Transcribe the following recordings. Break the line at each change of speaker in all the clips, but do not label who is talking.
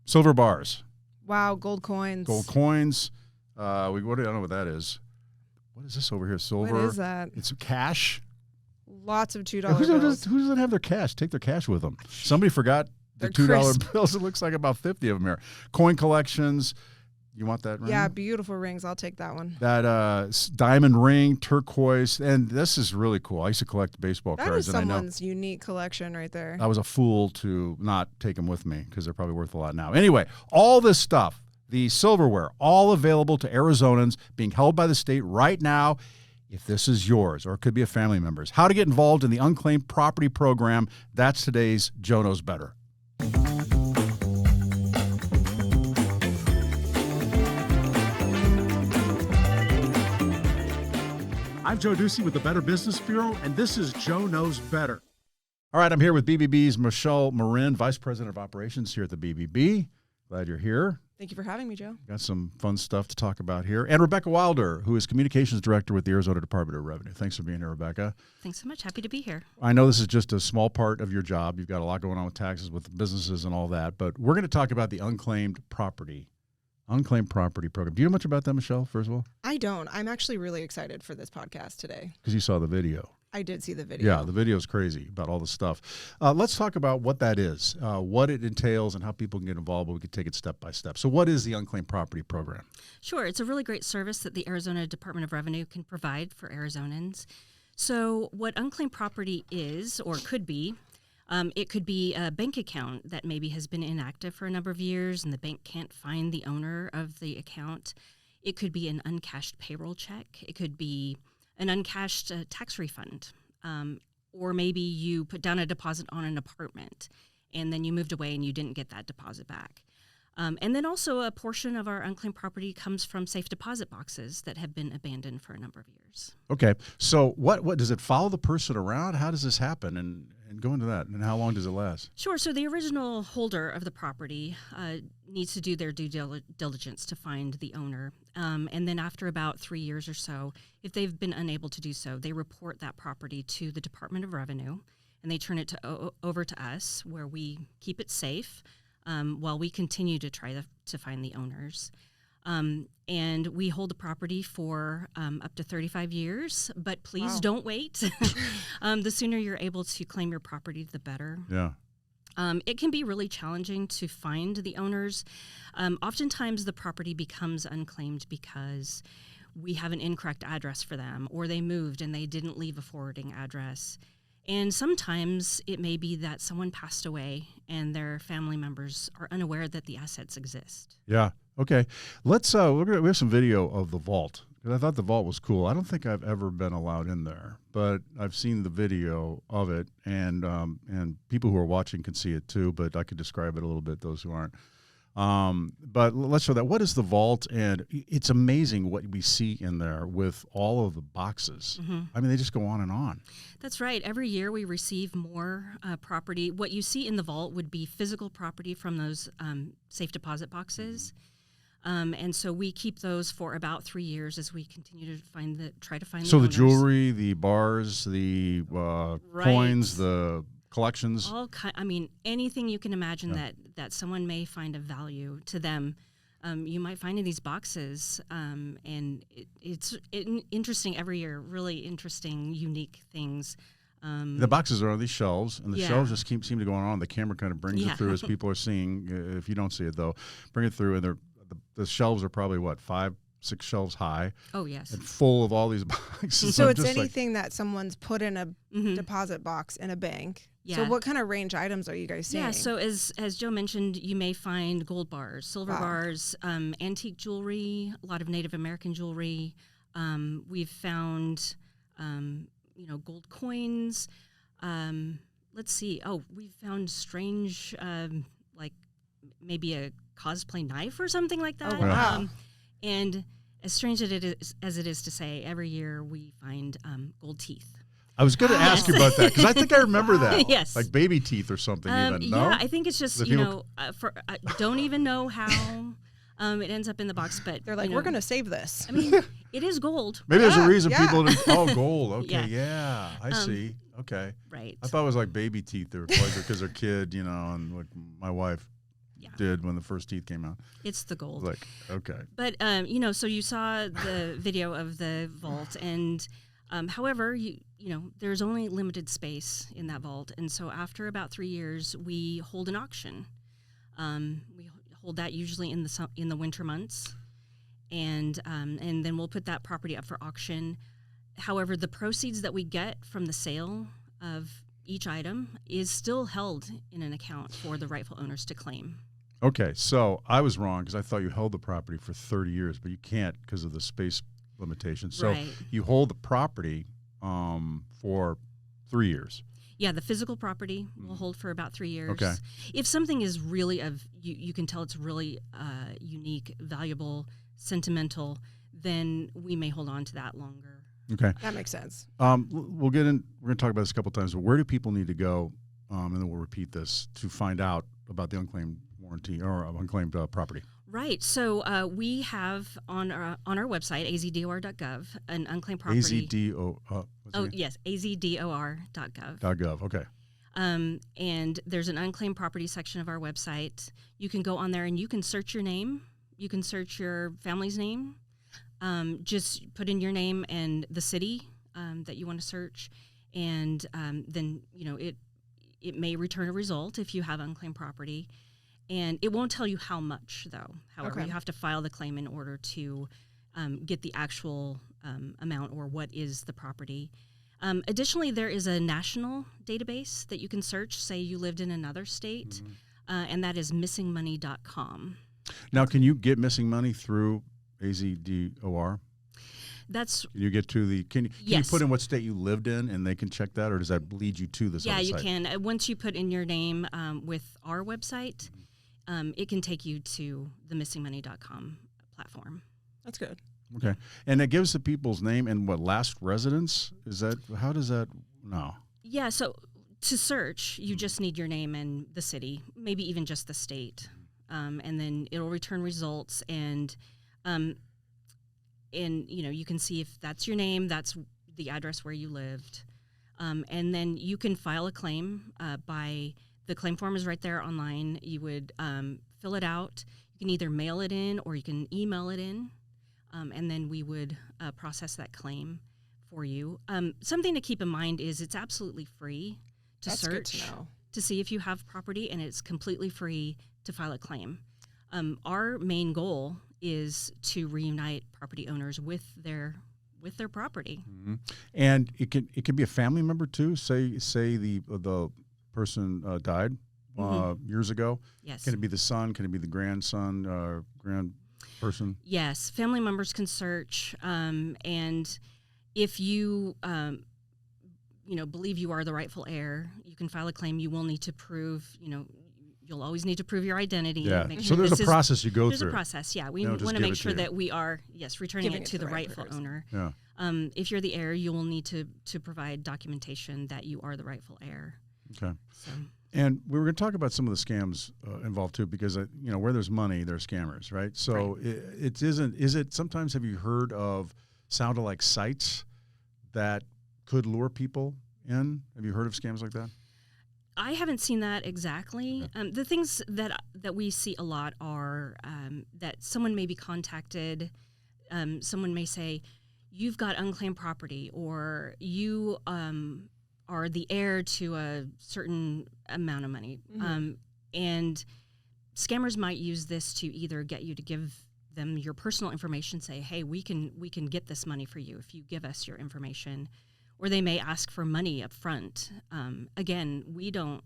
Silver bars.
Wow, gold coins.
Gold coins. I don't know what that is. What is this over here? Silver.
What is that?
It's cash.
Lots of $2
Who
bills.
doesn't have their cash? Take their cash with them. Somebody forgot the
They're
$2
crisp.
bills. It looks like about 50 of them here. Coin collections. You want that ring?
Yeah, beautiful rings. I'll take that one.
That diamond ring, turquoise, and this is really cool. I used to collect baseball
That
cards,
is
and I know
someone's unique collection right there.
I was a fool to not take them with me because they're probably worth a lot now. Anyway, all this stuff, the silverware, all available to Arizonans, being held by the state right now. If this is yours, or it could be a family member's. How to get involved in the Unclaimed Property Program. That's today's Joe Knows Better. I'm Joe Ducey with the Better Business Bureau, and this is Joe Knows Better. All right, I'm here with BBB's Michelle Marin, Vice President of Operations here at the BBB. Glad you're here.
Thank you for having me, Joe.
Got some fun stuff to talk about here. And Rebecca Wilder, who is Communications Director with the Arizona Department of Revenue. Thanks for being here, Rebecca.
Thanks so much. Happy to be here.
I know this is just a small part of your job. You've got a lot going on with taxes, with businesses and all that. But we're going to talk about the Unclaimed Property Program. Do you know much about that, Michelle, first of all?
I don't. I'm actually really excited for this podcast today.
Because you saw the video.
I did see the video.
Yeah, the video is crazy about all the stuff. Let's talk about what that is, what it entails, and how people can get involved. But we could take it step by step. So what is the Unclaimed Property Program?
Sure. It's a really great service that the Arizona Department of Revenue can provide for Arizonans. So what unclaimed property is, or could be, it could be a bank account that maybe has been inactive for a number of years and the bank can't find the owner of the account. It could be an uncashed payroll check. It could be an uncashed tax refund. Or maybe you put down a deposit on an apartment and then you moved away and you didn't get that deposit back. And then also a portion of our unclaimed property comes from safe deposit boxes that have been abandoned for a number of years.
Okay. So what does it follow the person around? How does this happen? And go into that. And how long does it last?
Sure. So the original holder of the property needs to do their due diligence to find the owner. And then after about 3 years or so, if they've been unable to do so, they report that property to the Department of Revenue and they turn it over to us where we keep it safe while we continue to try to find the owners. And we hold the property for up to 35 years, but please don't wait. The sooner you're able to claim your property, the better.
Yeah.
It can be really challenging to find the owners. Oftentimes the property becomes unclaimed because we have an incorrect address for them, or they moved and they didn't leave a forwarding address. And sometimes it may be that someone passed away and their family members are unaware that the assets exist.
Yeah. Okay. Let's we have some video of the vault, because I thought the vault was cool. I don't think I've ever been allowed in there, but I've seen the video of it, and people who are watching can see it too, but I could describe it a little bit, those who aren't. But let's show that. What is the vault? And it's amazing what we see in there with all of the boxes. Mm-hmm. I mean, they just go on and on.
That's right. Every year we receive more property. What you see in the vault would be physical property from those safe deposit boxes. And so we keep those for about 3 years as we continue to try to find the
owners.
owners.
The jewelry, the bars, the coins, the collections.
Anything you can imagine that someone may find of value to them, you might find in these boxes. And it's interesting every year, really interesting, unique things.
The boxes are on these shelves, and the shelves just seem to go on. The camera kind of brings it through as people are seeing. If you don't see it, though, bring it through, and the shelves are probably, 5-6 shelves high.
Oh, yes.
And full of all these boxes.
So it's anything that someone's put in a deposit box in a bank. Yeah. So what kind of range items are you guys seeing?
Yeah, so as Joe mentioned, you may find gold bars, silver bars, antique jewelry, a lot of Native American jewelry. We've found, gold coins. Let's see. Oh, we've found strange, maybe a cosplay knife or something like that.
Oh, wow.
And as strange as it is to say, every year we find gold teeth.
I was going to ask you about that, because I think I remember that.
Yes.
Like baby teeth or something even, no?
Yeah, I think it's just, don't even know how it ends up in the box, but
they're like, we're going to save this.
I mean, it is gold.
Maybe there's a reason people didn't. Oh, gold. Okay,
Yeah.
I see. Okay.
Right.
I thought it was like baby teeth. They were because they're kid, and like my wife. did when the first teeth came out.
It's the gold.
Like, okay.
But, so you saw the video of the vault, and however, you know, there's only limited space in that vault. And so after about 3 years, we hold an auction. We hold that usually in the winter months. And then we'll put that property up for auction. However, the proceeds that we get from the sale of each item is still held in an account for the rightful owners to claim.
Okay, so I was wrong because I thought you held the property for 30 years, but you can't because of the space limitations. So you hold the property for 3 years.
Yeah, the physical property will hold for about 3 years.
Okay.
If something is really you can tell it's really unique, valuable, sentimental, then we may hold on to that longer.
Okay.
That makes sense.
We'll get in. We're going to talk about this a couple of times, but where do people need to go, and then we'll repeat this, to find out about the unclaimed warranty or unclaimed property?
Right. So we have on our website, azdor.gov, an unclaimed property.
Yes,
azdor.gov.
.gov, okay.
And there's an unclaimed property section of our website. You can go on there and you can search your name. You can search your family's name. Just put in your name and the city that you want to search, and then it may return a result if you have unclaimed property, and it won't tell you how much though. However, you have to file the claim in order to get the actual amount or what is the property. Additionally, there is a national database that you can search. Say you lived in another state, and that is missingmoney.com.
Now, can you get missing money through AZDOR?
Can
you get to the? Can you put in what state you lived in, and they can check that, or does that lead you to this?
Yeah,
other
you
site?
can. Once you put in your name with our website, it can take you to the missingmoney.com platform.
That's good.
Okay, and it gives the people's name and what last residence is that? How does that? No. Yeah.
So to search, you just need your name and the city, maybe even just the state, and then it'll return results and. And you can see if that's your name, that's the address where you lived, and then you can file a claim by the claim form is right there online. You would fill it out. You can either mail it in or you can email it in, and then we would process that claim for you. Something to keep in mind is it's absolutely free to
That's
search
good to know.
To see if you have property, and it's completely free to file a claim. Our main goal is to reunite property owners with their property.
Mm-hmm. And it can be a family member too. Say the person died years ago.
Yes.
Can it be the son? Can it be the grandson? Grand person?
Yes. Family members can search, and if you believe you are the rightful heir, you can file a claim. You will need to prove You'll always need to prove your identity.
Yeah.
Make
so
sure
there's a process you go through.
There's a process, yeah. We want to make sure that we are, returning it to the rightful owner.
Yeah.
If you're the heir, you will need to provide documentation that you are the rightful heir.
Okay.
So.
And we were going to talk about some of the scams involved too, because where there's money, there's scammers, right? So it isn't. Is it? Sometimes have you heard of sound-alike sites that could lure people in? Have you heard of scams like that?
I haven't seen that exactly. Okay. The things that we see a lot are that someone may be contacted. Someone may say, "You've got unclaimed property," or "You are the heir to a certain amount of money." Mm-hmm. And scammers might use this to either get you to give them your personal information, say, "Hey, we can get this money for you if you give us your information." Or they may ask for money up front. Again, we don't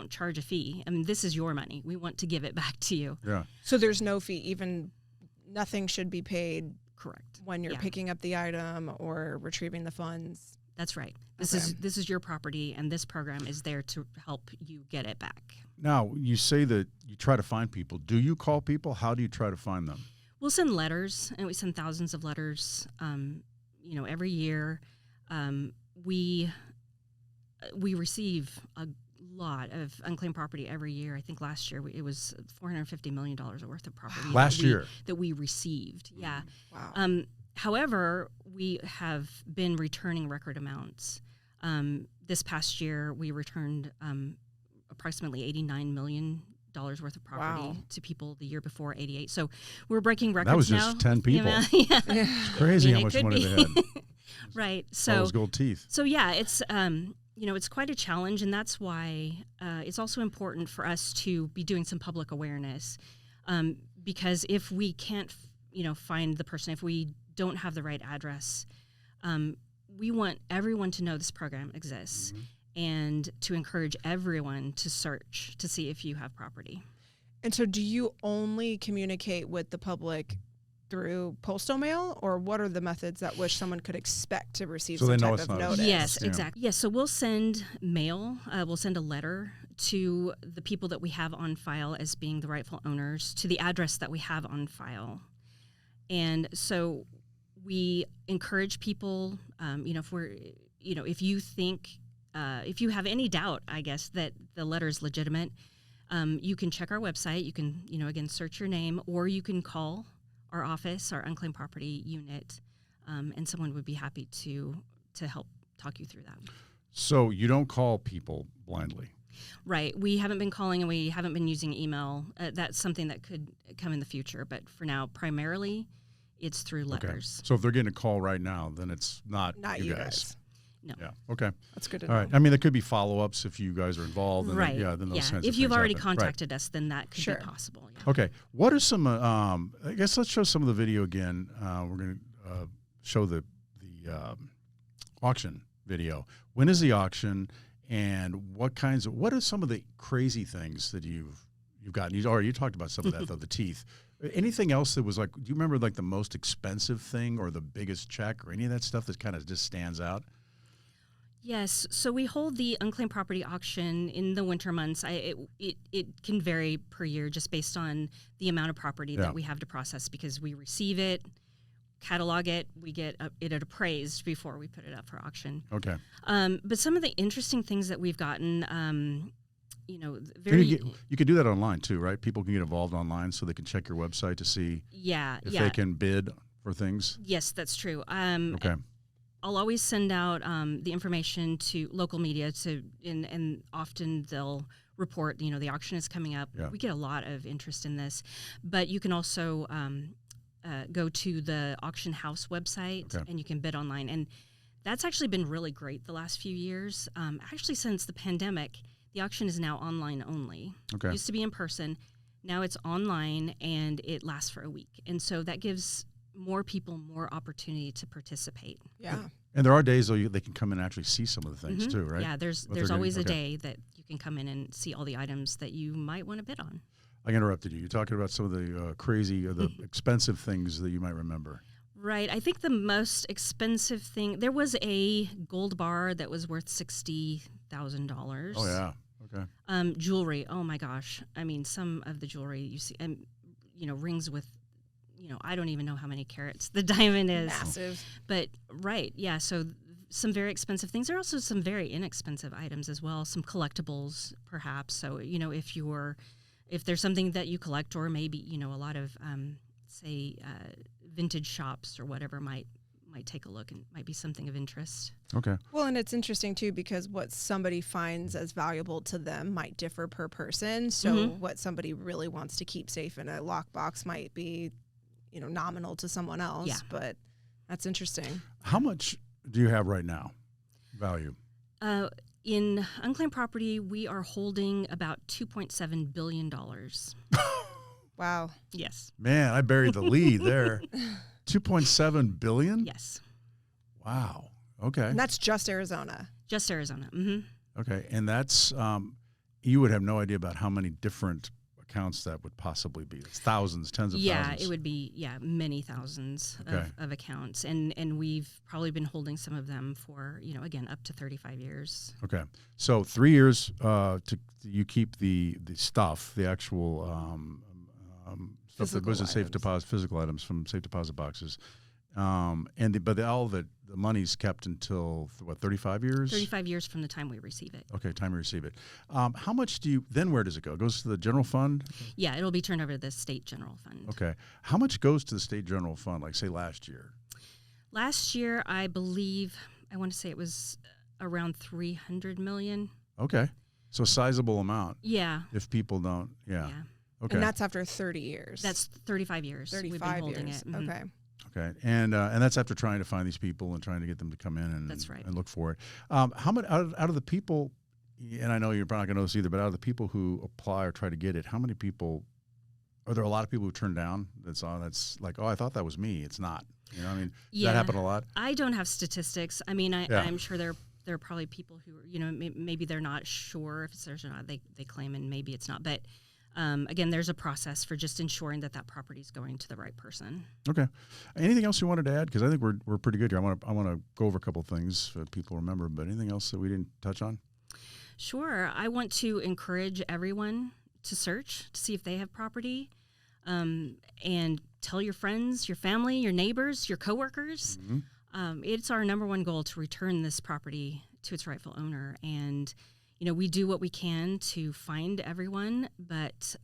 charge a fee. I mean, this is your money. We want to give it back to you.
Yeah.
So there's no fee. Even nothing should be paid.
Correct.
When you're picking up the item or retrieving the funds.
That's right. This is your property, and this program is there to help you get it back.
Now, you say that you try to find people. Do you call people? How do you try to find them?
We'll send letters, and we send thousands of letters. Every year. We receive a lot of unclaimed property every year. I think last year it was $450 million worth of property that we received. Yeah.
Wow.
However, we have been returning record amounts. This past year, we returned approximately $89 million worth of property to people the year before 88. So we're breaking records now.
That was just 10 people.
Yeah.
It's crazy how much money they had.
Right.
So those gold teeth.
So yeah, it's it's quite a challenge, and that's why it's also important for us to be doing some public awareness, because if we can't find the person, if we don't have the right address, we want everyone to know this program exists. Mm-hmm. And to encourage everyone to search to see if you have property.
And so do you only communicate with the public through postal mail, or what are the methods that which someone could expect to receive some type of notice?
Yes, exactly. Yes, so we'll send mail, we'll send a letter to the people that we have on file as being the rightful owners to the address that we have on file. And so we encourage people, if you think, if you have any doubt, I guess, that the letter is legitimate, you can check our website. You can, again, search your name, or you can call our office, our unclaimed property unit, and someone would be happy to help talk you through that.
So you don't call people blindly?
Right. We haven't been calling, and we haven't been using email. That's something that could come in the future. But for now, primarily, it's through letters.
Okay. So if they're getting a call right now, then it's not you guys.
No.
Yeah. Okay.
That's good to know.
All right. I mean, there could be follow-ups if you guys are involved. And
right.
Then those kinds of things
if you've already
happen.
contacted us, then that could be possible. Yeah.
Okay. What are some? I guess let's show some of the video again. We're going to show the auction video. When is the auction, and what are some of the crazy things that you've gotten? You talked about some of that though. The teeth. Anything else that was like? Do you remember like the most expensive thing or the biggest check or any of that stuff that kind of just stands out?
Yes, so we hold the unclaimed property auction in the winter months. It can vary per year just based on the amount of property that we have to process, because we receive it, catalog it, we get it appraised before we put it up for auction. Okay. But some of the interesting things that we've gotten,
you could do that online too, right? People can get involved online, so they can check your website to see if they can bid for things.
Yes, that's true. Okay. I'll always send out the information to local media and often they'll report, the auction is coming up. Yeah. We get a lot of interest in this, but you can also go to the auction house website and you can bid online. And that's actually been really great the last few years. Actually, since the pandemic, the auction is now online only. Okay. It used to be in person. Now it's online and it lasts for a week. And so that gives more people more opportunity to participate. Yeah.
And there are days though they can come in and actually see some of the things too, right?
Yeah, there's always a day that you can come in and see all the items that you might want to bid on.
I interrupted you. You're talking about some of the crazy or the expensive things that you might remember.
Right. I think the most expensive thing, there was a gold bar that was worth $60,000.
Oh yeah. Okay.
Jewelry. Oh my gosh. I mean, some of the jewelry you see, and rings with, I don't even know how many carats the diamond is.
Massive.
But right, yeah. So some very expensive things. There are also some very inexpensive items as well. Some collectibles, perhaps. So if there's something that you collect, or maybe a lot of vintage shops or whatever might take a look and might be something of interest.
Okay.
Well, and it's interesting too, because what somebody finds as valuable to them might differ per person. So what somebody really wants to keep safe in a lockbox might be nominal to someone else, but that's interesting.
How much do you have right now? Value?
In unclaimed property, we are holding about $2.7 billion.
Wow.
Yes.
Man, I buried the lead there. 2.7 billion?
Yes.
Wow. Okay.
And that's just Arizona.
Just Arizona. Mm-hmm.
Okay. And that's, you would have no idea about how many different accounts that would possibly be. It's thousands, tens of thousands.
Yeah, it would be, many thousands of accounts. And we've probably been holding some of them for, again, up to 35 years.
Okay. So 3 years you keep the stuff, the actual stuff that goes in safe deposit, physical items from safe deposit boxes. But all the money's kept until, 35 years?
35 years from the time we receive it.
Okay, time we receive it. How much then where does it go? It goes to the general fund?
Yeah, it'll be turned over to the state general fund.
Okay. How much goes to the state general fund, like say last year?
Last year, I believe, I want to say it was around $300 million.
Okay. So a sizable amount.
Yeah.
If people don't, yeah. Okay.
And that's after 30 years.
That's 35 years.
35
We've been holding
years.
it. Mhm.
Okay.
Okay, and that's after trying to find these people and trying to get them to come in and
That's right.
and look for it. How much out of the people, and I know you're probably not going to know this either, but out of the people who apply or try to get it, how many people? Are there a lot of people who turn down? That's like, oh, I thought that was me. It's not. You know, I mean, does that happen a lot?
I don't have statistics. I mean, I'm sure there are probably people who, you know, maybe they're not sure if it's theirs or not. They claim and maybe it's not. But again, there's a process for just ensuring that property is going to the right person.
Okay. Anything else you wanted to add? Because I think we're pretty good here. I want to go over a couple of things so people remember. But anything else that we didn't touch on?
Sure. I want to encourage everyone to search to see if they have property, and tell your friends, your family, your neighbors, your coworkers.
Mm-hmm.
It's our number one goal to return this property to its rightful owner. And, you know, we do what we can to find everyone, but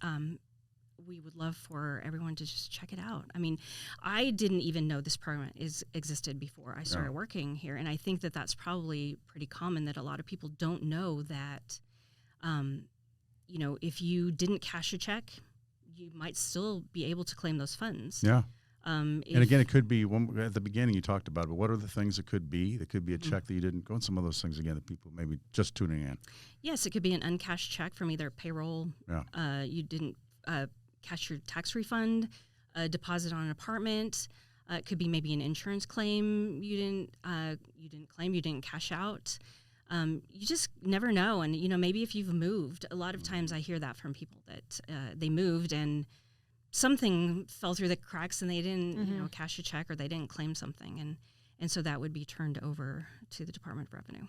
we would love for everyone to just check it out. I mean, I didn't even know this program existed before I started working here. And I think that that's probably pretty common, that a lot of people don't know that, you know, if you didn't cash a check, you might still be able to claim those funds.
Yeah. And again, it could be at the beginning you talked about, but what are the things it could be? It could be a check that you didn't go, and some of those things again that people maybe just tuning in.
Yes, it could be an uncashed check from either payroll.
Yeah.
You didn't cash your tax refund, a deposit on an apartment. It could be maybe an insurance claim you didn't claim, you didn't cash out. You just never know. And, you know, maybe if you've moved, a lot of times I hear that from people that they moved and something fell through the cracks and they didn't, you know, cash a check, or they didn't claim something. And so that would be turned over to the Department of Revenue.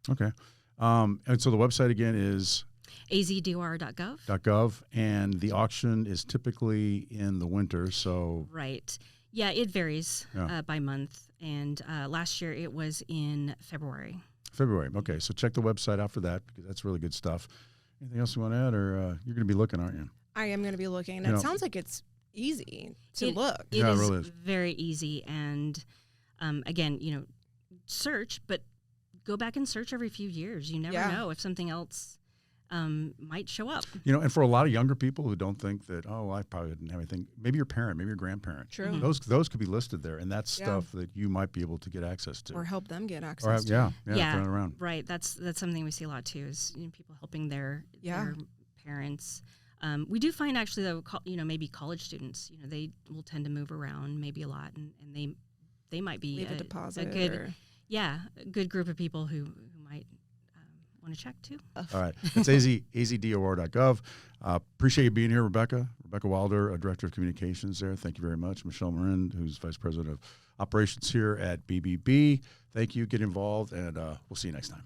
Okay. And so the website again is
azdor.gov.
And the auction is typically in the winter. So
right. Yeah, it varies by month. And last year it was in February.
Okay, so check the website out for that, because that's really good stuff. Anything else you want to add, or you're going to be looking, aren't you?
I am going to be looking. And it sounds like it's easy to look.
It really is very easy. And again, you know, search, but go back and search every few years. You never know if something else might show up.
You know, and for a lot of younger people who don't think that, oh, I probably didn't have anything, maybe your parent, maybe your grandparent.
True.
Mm-hmm. Those could be listed there, and that's stuff that you might be able to get access to.
Or help them get access to.
Yeah, turn it around.
Right. That's something we see a lot too, is, you know, people helping their parents. We do find actually, though, you know, maybe college students, you know, they will tend to move around maybe a lot, and they might be
leave a deposit.
A good group of people who might want to check too.
All right. It's azdor.gov. Appreciate you being here, Rebecca. Rebecca Wilder, Director of Communications there. Thank you very much. Michelle Marin, who's Vice President of Operations here at BBB. Thank you. Get involved, and we'll see you next time.